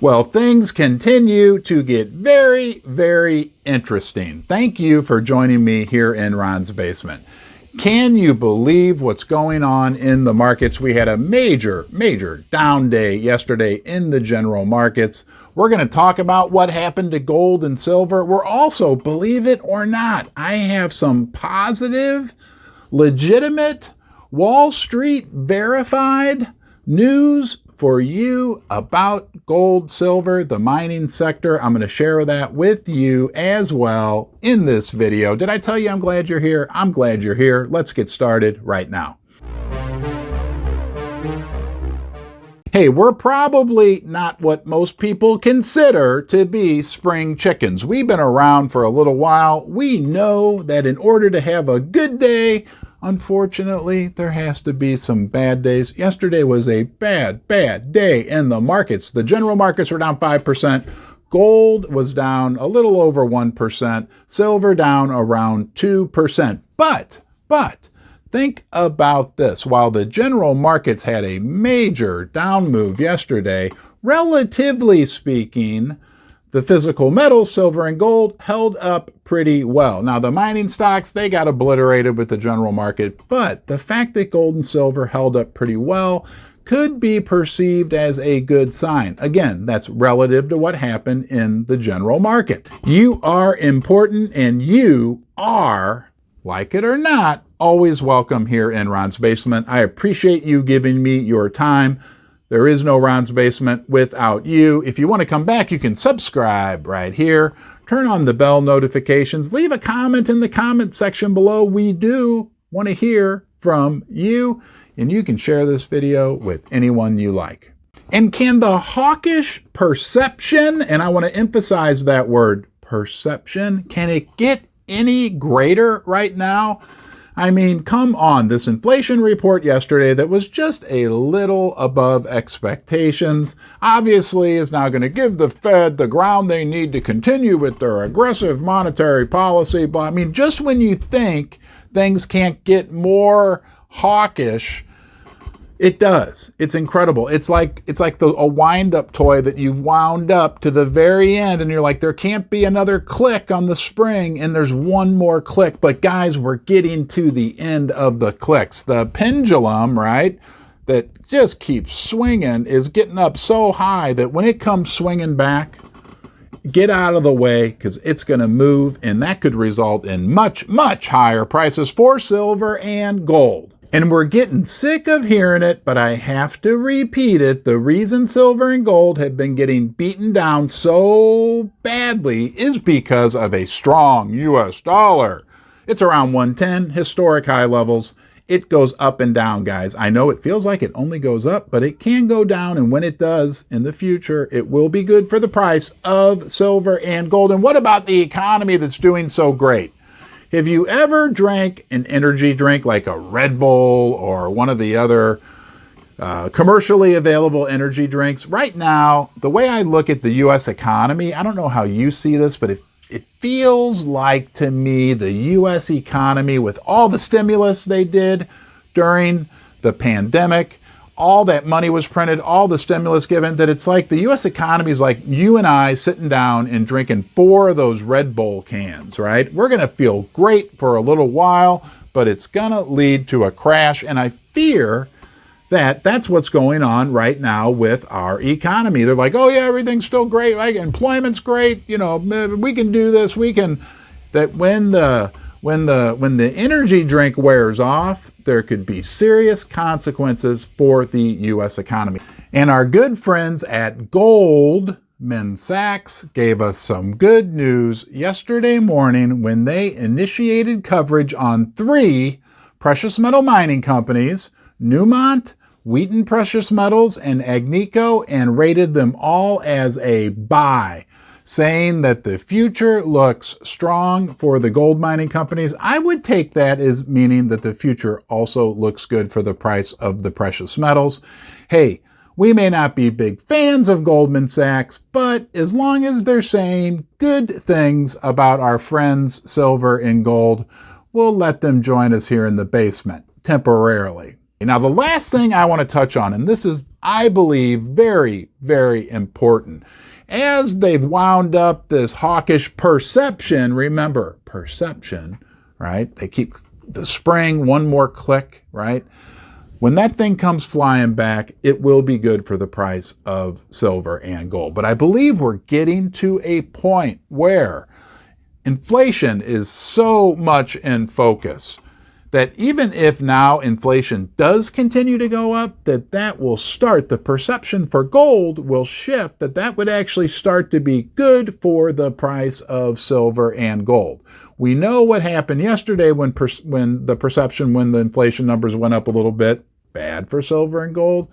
Well, things continue to get very, very interesting. Thank you for joining me here in Ron's Basement. Can you believe what's going on in the markets? We had a major down day yesterday in the general markets. We're going to talk about what happened to gold and silver. We're also, believe it or not, I have some positive, legitimate, Wall Street verified news for you about gold, silver, the mining sector. I'm going to share that with you as well in this video. Did I tell you I'm glad you're here? I'm glad you're here. Let's get started right now. Hey, we're probably not what most people consider to be spring chickens. We've been around for a little while. We know that in order to have a good day, unfortunately, there has to be some bad days. Yesterday was a bad day in the markets. The general markets were down 5%. Gold was down a little over 1%. Silver down around 2%. But think about this. While the general markets had a major down move yesterday, relatively speaking, the physical metals, silver and gold, held up pretty well. Now, the mining stocks, they got obliterated with the general market, but the fact that gold and silver held up pretty well could be perceived as a good sign. Again, that's relative to what happened in the general market. You are important, and you are, like it or not, always welcome here in Ron's Basement. I appreciate you giving me your time. There is no Ron's Basement without you. If you want to come back, you can subscribe right here. Turn on the bell notifications. Leave a comment in the comment section below. We do want to hear from you. And you can share this video with anyone you like. And can the hawkish perception, and I want to emphasize that word, perception, can it get any greater right now? I mean, come on, this inflation report yesterday that was just a little above expectations obviously is now going to give the Fed the ground they need to continue with their aggressive monetary policy. But I mean, just when you think things can't get more hawkish, it does. It's incredible. It's like a wind-up toy that you've wound up to the very end, and you're like, there can't be another click on the spring, and there's one more click. But guys, we're getting to the end of the clicks. The pendulum, right, that just keeps swinging is getting up so high that when it comes swinging back, get out of the way because it's going to move, and that could result in much higher prices for silver and gold. And we're getting sick of hearing it, but I have to repeat it. The reason silver and gold have been getting beaten down so badly is because of a strong U.S. dollar. It's around 110, historic high levels. It goes up and down, guys. I know it feels like it only goes up, but it can go down. And when it does in the future, it will be good for the price of silver and gold. And what about the economy that's doing so great? Have you ever drank an energy drink like a Red Bull or one of the other commercially available energy drinks? Right now, the way I look at the U.S. economy, I don't know how you see this, but it feels like to me the U.S. economy, with all the stimulus they did during the pandemic, all that money was printed, all the stimulus given, that it's like the U.S. economy is like you and I sitting down and drinking 4 of those Red Bull cans, right? We're going to feel great for a little while, but it's going to lead to a crash. And I fear that that's what's going on right now with our economy. They're like, oh yeah, everything's still great. Like employment's great. You know, we can do this. We can, that when the energy drink wears off, there could be serious consequences for the U.S. economy. And our good friends at Goldman Sachs gave us some good news yesterday morning when they initiated coverage on 3 precious metal mining companies, Newmont, Wheaton Precious Metals, and Agnico, and rated them all as a buy, saying that the future looks strong for the gold mining companies. I would take that as meaning that the future also looks good for the price of the precious metals. Hey, we may not be big fans of Goldman Sachs, but as long as they're saying good things about our friends silver and gold, we'll let them join us here in the basement temporarily. Now, the last thing I want to touch on, and this is I believe, very, very important. As they've wound up this hawkish perception, remember, perception, right? They keep the spring one more click, right? When that thing comes flying back, it will be good for the price of silver and gold. But I believe we're getting to a point where inflation is so much in focus that even if now inflation does continue to go up, that will start, the perception for gold will shift, that would actually start to be good for the price of silver and gold. We know what happened yesterday when the inflation numbers went up a little bit, bad for silver and gold.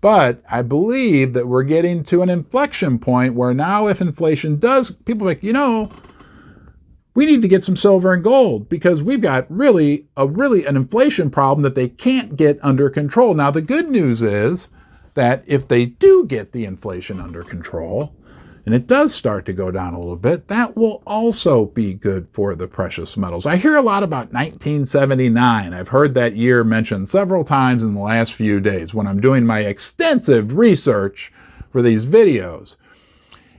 But I believe that we're getting to an inflection point where now if inflation does, people are like, we need to get some silver and gold because we've got really an inflation problem that they can't get under control. Now, the good news is that if they do get the inflation under control, and it does start to go down a little bit, that will also be good for the precious metals. I hear a lot about 1979. I've heard that year mentioned several times in the last few days when I'm doing my extensive research for these videos.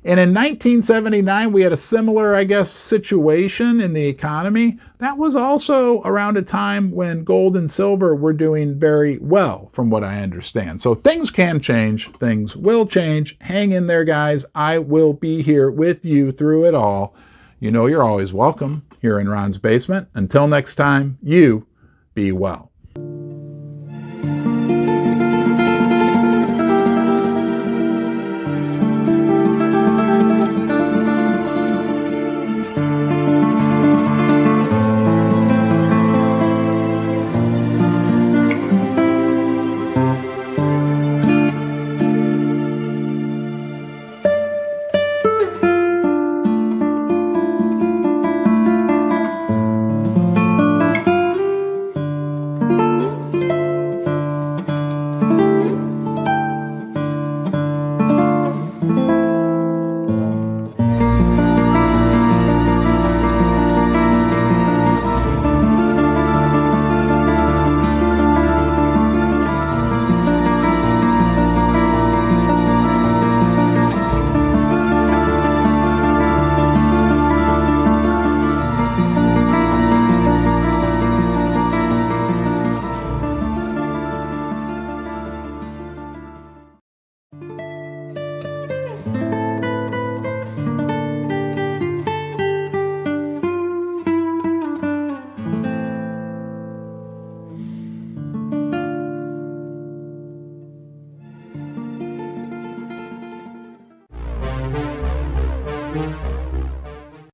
And in 1979, we had a similar, situation in the economy. That was also around a time when gold and silver were doing very well, from what I understand. So things can change. Things will change. Hang in there, guys. I will be here with you through it all. You're always welcome here in Ron's Basement. Until next time, you be well.